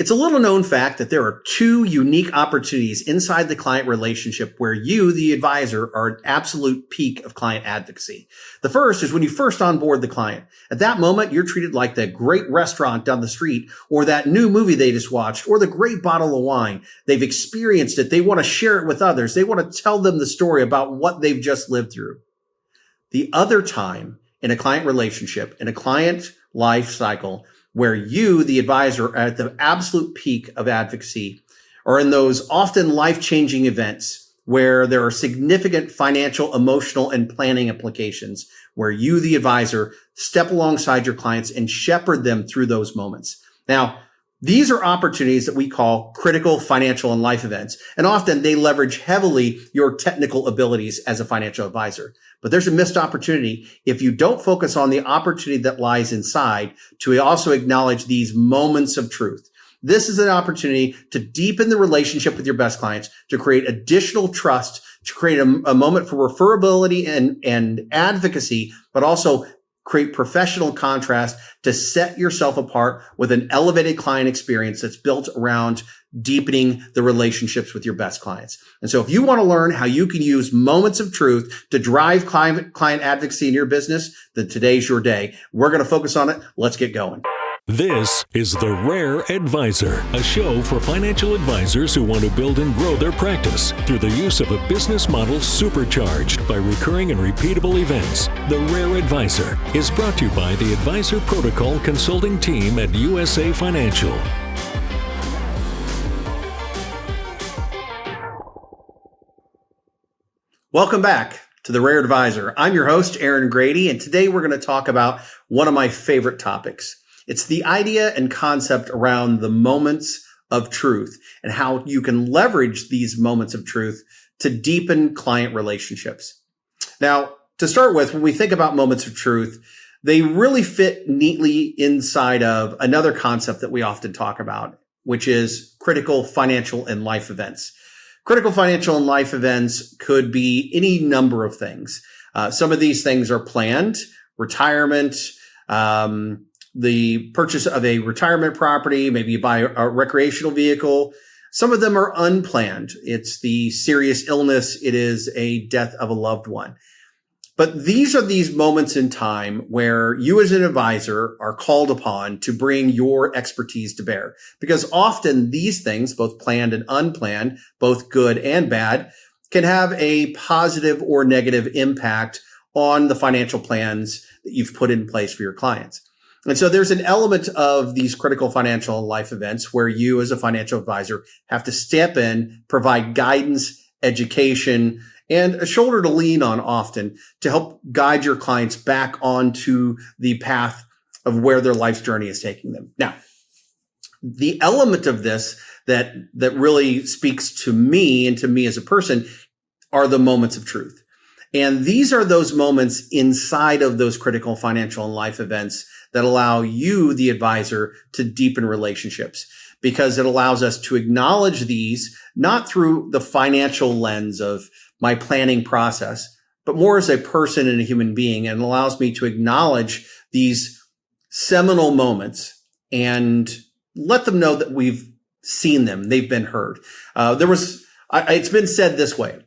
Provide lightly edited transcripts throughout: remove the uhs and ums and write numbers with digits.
It's a little known fact that there are two unique opportunities inside the client relationship where you, the advisor, are at absolute peak of client advocacy. The first is when you first onboard the client. At that moment, you're treated like the great restaurant down the street, or that new movie they just watched, or the great bottle of wine. They've experienced it. They want to share it with others. They want to tell them the story about what they've just lived through. The other time in a client relationship, in a client life cycle, where you, the advisor, are at the absolute peak of advocacy, or in those often life-changing events where there are significant financial, emotional, and planning implications, where you, the advisor, step alongside your clients and shepherd them through those moments. Now, these are opportunities that we call critical financial and life events, and often they leverage heavily your technical abilities as a financial advisor. But there's a missed opportunity if you don't focus on the opportunity that lies inside to also acknowledge these moments of truth. This is an opportunity to deepen the relationship with your best clients, to create additional trust, to create a moment for referability and advocacy, but also create professional contrast to set yourself apart with an elevated client experience that's built around deepening the relationships with your best clients. And so if you want to learn how you can use moments of truth to drive client advocacy in your business, then today's your day. We're going to focus on it. Let's get going. This is The Rare Advisor, a show for financial advisors who want to build and grow their practice through the use of a business model supercharged by recurring and repeatable events. The Rare Advisor is brought to you by the Advisor Protocol Consulting Team at USA Financial. Welcome back to The Rare Advisor. I'm your host, Aaron Grady, and today we're going to talk about one of my favorite topics. It's the idea and concept around the moments of truth and how you can leverage these moments of truth to deepen client relationships. Now, to start with, when we think about moments of truth, they really fit neatly inside of another concept that we often talk about, which is critical financial and life events. Critical financial and life events could be any number of things. Some of these things are planned: retirement, the purchase of a retirement property, maybe you buy a recreational vehicle. Some of them are unplanned. It's the serious illness. It is a death of a loved one. But these are these moments in time where you as an advisor are called upon to bring your expertise to bear. Because often these things, both planned and unplanned, both good and bad, can have a positive or negative impact on the financial plans that you've put in place for your clients. And so there's an element of these critical financial and life events where you as a financial advisor have to step in, provide guidance, education, and a shoulder to lean on often to help guide your clients back onto the path of where their life's journey is taking them. Now, the element of this that really speaks to me and to me as a person are the moments of truth. And these are those moments inside of those critical financial and life events that allow you, the advisor, to deepen relationships, because it allows us to acknowledge these not through the financial lens of my planning process, but more as a person and a human being, and allows me to acknowledge these seminal moments and let them know that we've seen them, they've been heard. It's been said this way.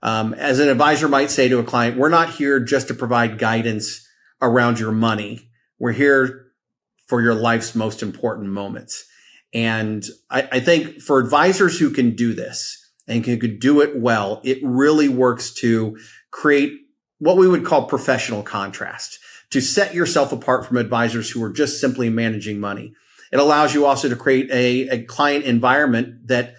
As an advisor might say to a client, we're not here just to provide guidance around your money. We're here for your life's most important moments. And I think for advisors who can do this and can do it well, it really works to create what we would call professional contrast, to set yourself apart from advisors who are just simply managing money. It allows you also to create a client environment that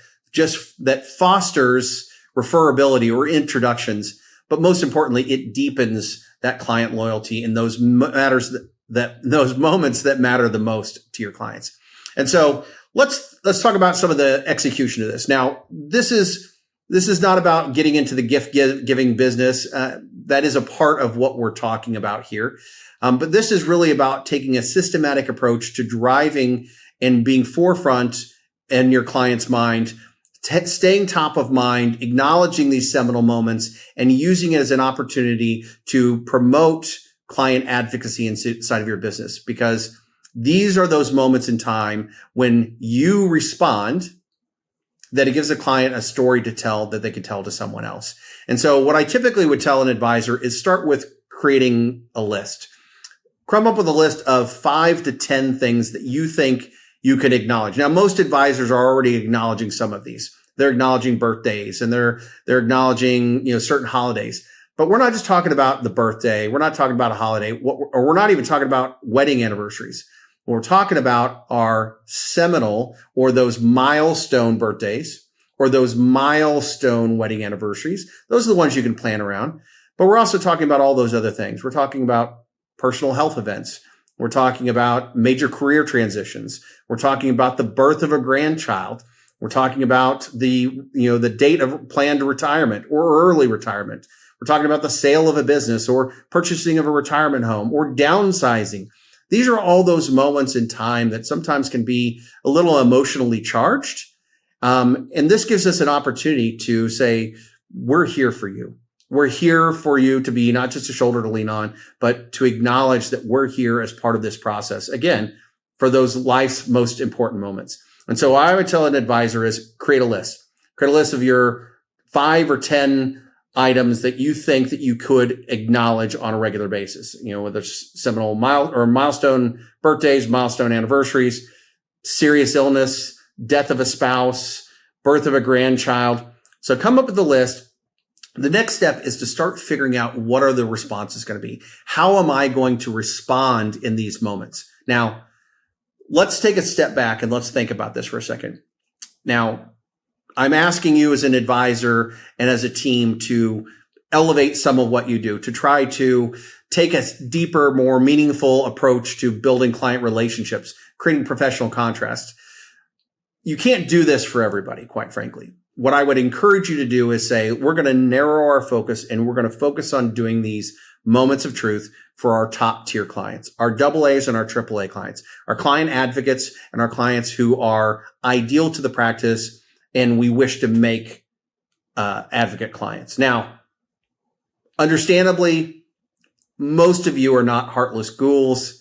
fosters referability or introductions, but most importantly, it deepens that client loyalty in those those moments that matter the most to your clients. And so let's talk about some of the execution of this. Now, this is not about getting into the gift giving business. That is a part of what we're talking about here. But this is really about taking a systematic approach to driving and being forefront in your client's mind, staying top of mind, acknowledging these seminal moments, and using it as an opportunity to promote client advocacy inside of your business. Because These are those moments in time when you respond that it gives a client a story to tell that they can tell to someone else. And so what I typically would tell an advisor is start with creating a list. Come up with a list of 5 to 10 things that you think you can acknowledge. Now, most advisors are already acknowledging some of these. They're acknowledging birthdays and they're acknowledging, certain holidays. But we're not just talking about the birthday. We're not talking about a holiday, or we're not even talking about wedding anniversaries. What we're talking about are seminal or those milestone birthdays or those milestone wedding anniversaries. Those are the ones you can plan around. But we're also talking about all those other things. We're talking about personal health events. We're talking about major career transitions. We're talking about the birth of a grandchild. We're talking about the date of planned retirement or early retirement. We're talking about the sale of a business or purchasing of a retirement home or downsizing. These are all those moments in time that sometimes can be a little emotionally charged. And this gives us an opportunity to say, we're here for you. We're here for you to be not just a shoulder to lean on, but to acknowledge that we're here as part of this process. Again, for those life's most important moments. And so what I would tell an advisor is create a list. Create a list of your 5 or 10 items that you think that you could acknowledge on a regular basis. Whether it's seminal milestone birthdays, milestone anniversaries, serious illness, death of a spouse, birth of a grandchild. So come up with a list. The next step is to start figuring out what are the responses going to be. How am I going to respond in these moments? Now, let's take a step back and let's think about this for a second. Now, I'm asking you as an advisor and as a team to elevate some of what you do, to try to take a deeper, more meaningful approach to building client relationships, creating professional contrasts. You can't do this for everybody, quite frankly. What I would encourage you to do is say, we're going to narrow our focus and we're going to focus on doing these moments of truth for our top tier clients, our AA's and our AAA clients, our client advocates and our clients who are ideal to the practice and we wish to make advocate clients. Now, understandably, most of you are not heartless ghouls.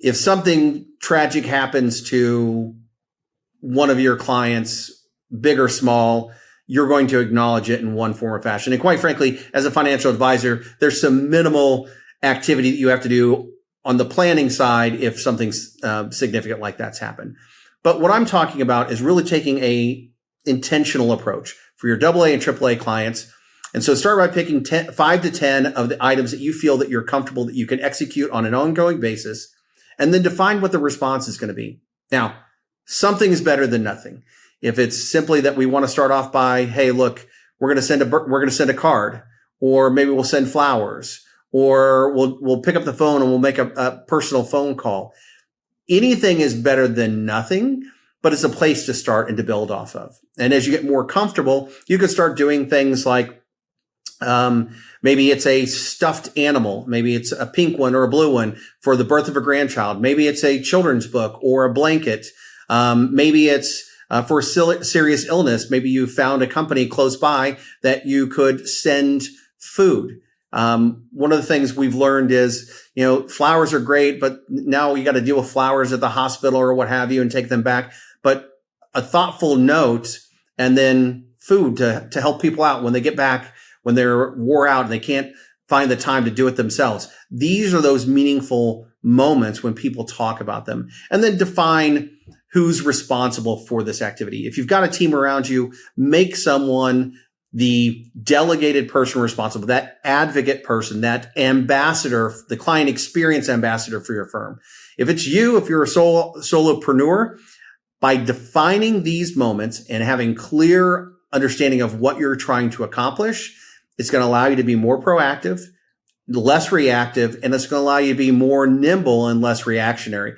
If something tragic happens to one of your clients, big or small, you're going to acknowledge it in one form or fashion. And quite frankly, as a financial advisor, there's some minimal activity that you have to do on the planning side if something significant like that's happened. But what I'm talking about is really taking a intentional approach for your AA and AAA clients. And so start by picking 5 to 10 of the items that you feel that you're comfortable that you can execute on an ongoing basis, and then define what the response is going to be. Now, something is better than nothing. If it's simply that we want to start off by, hey, look, we're going to send a card, or maybe we'll send flowers, or we'll pick up the phone and we'll make a personal phone call. Anything is better than nothing, but it's a place to start and to build off of. And as you get more comfortable, you can start doing things like, maybe it's a stuffed animal. Maybe it's a pink one or a blue one for the birth of a grandchild. Maybe it's a children's book or a blanket. Maybe it's for serious illness. Maybe you found a company close by that you could send food. One of the things we've learned is, flowers are great, but now you got to deal with flowers at the hospital or what have you and take them back. But a thoughtful note and then food to help people out when they get back, when they're wore out and they can't find the time to do it themselves. These are those meaningful moments when people talk about them. And then define who's responsible for this activity. If you've got a team around you, make someone the delegated person responsible, that advocate person, that ambassador, the client experience ambassador for your firm. If it's you, if you're a solopreneur, by defining these moments and having clear understanding of what you're trying to accomplish, it's going to allow you to be more proactive, less reactive, and it's going to allow you to be more nimble and less reactionary.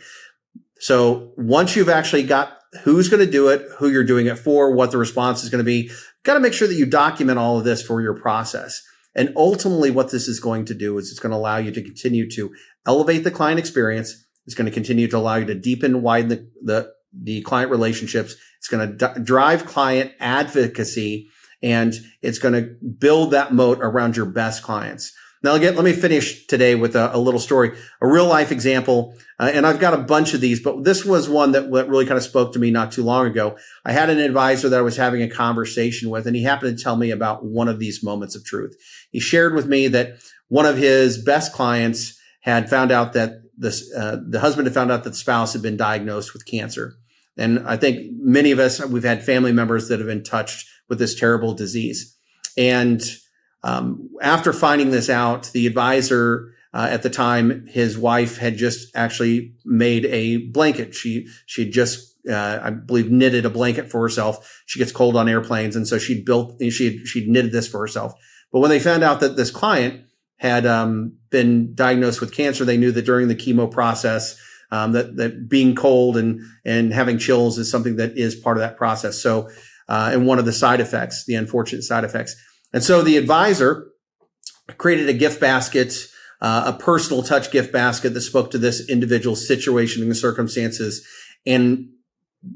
So once you've actually got who's going to do it, who you're doing it for, what the response is going to be, got to make sure that you document all of this for your process. And ultimately what this is going to do is it's going to allow you to continue to elevate the client experience. It's going to continue to allow you to deepen, widen the client relationships. It's going to drive client advocacy, and it's going to build that moat around your best clients. Now, let me finish today with a little story, a real life example. And I've got a bunch of these, but this was one that really kind of spoke to me not too long ago. I had an advisor that I was having a conversation with, and he happened to tell me about one of these moments of truth. He shared with me that one of his best clients had found out that the husband had found out that the spouse had been diagnosed with cancer. And I think many of us, we've had family members that have been touched with this terrible disease. And after finding this out, the advisor at the time, his wife had just actually made a blanket. She just I believe knitted a blanket for herself. She gets cold on airplanes, and so she'd knitted this for herself. But when they found out that this client had been diagnosed with cancer, they knew that during the chemo process, that being cold and having chills is something that is part of that process. So, and one of the side effects, the unfortunate side effects. And so the advisor created a gift basket, a personal touch gift basket that spoke to this individual's situation and the circumstances, and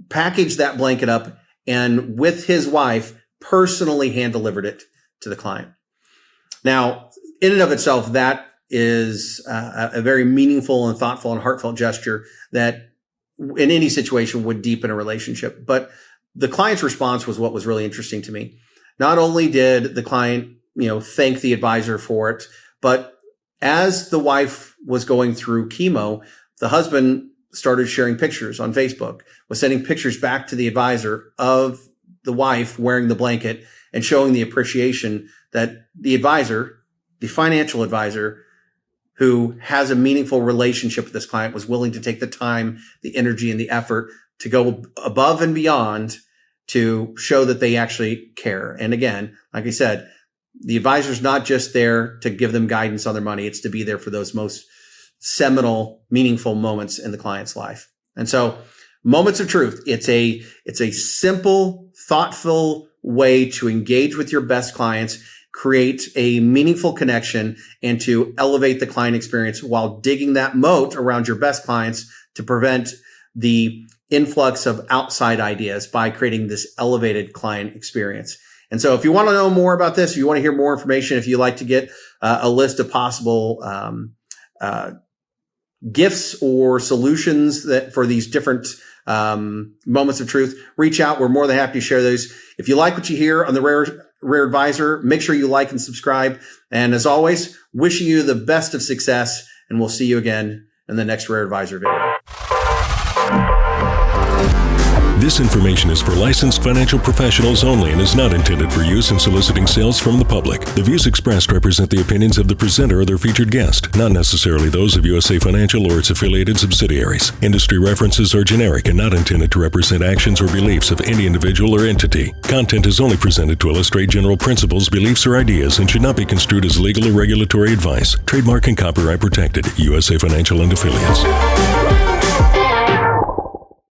packaged that blanket up, and with his wife personally hand delivered it to the client. Now, in and of itself, that is a very meaningful and thoughtful and heartfelt gesture that in any situation would deepen a relationship. But the client's response was what was really interesting to me. Not only did the client, thank the advisor for it, but as the wife was going through chemo, the husband started sharing pictures on Facebook, was sending pictures back to the advisor of the wife wearing the blanket and showing the appreciation that the advisor, the financial advisor, who has a meaningful relationship with this client, was willing to take the time, the energy, and the effort to go above and beyond to show that they actually care. And again, like I said, the advisor's not just there to give them guidance on their money. It's to be there for those most seminal, meaningful moments in the client's life. And so moments of truth, it's a simple, thoughtful way to engage with your best clients, create a meaningful connection, and to elevate the client experience while digging that moat around your best clients to prevent the influx of outside ideas by creating this elevated client experience. And so if you want to know more about this, if you want to hear more information, if you'd like to get a list of possible gifts or solutions that for these different moments of truth, reach out. We're more than happy to share those. If you like what you hear on the Rare Advisor, make sure you like and subscribe. And as always, wishing you the best of success, and we'll see you again in the next Rare Advisor video. This information is for licensed financial professionals only and is not intended for use in soliciting sales from the public. The views expressed represent the opinions of the presenter or their featured guest, not necessarily those of USA Financial or its affiliated subsidiaries. Industry references are generic and not intended to represent actions or beliefs of any individual or entity. Content is only presented to illustrate general principles, beliefs, or ideas and should not be construed as legal or regulatory advice. Trademark and copyright protected. USA Financial and Affiliates.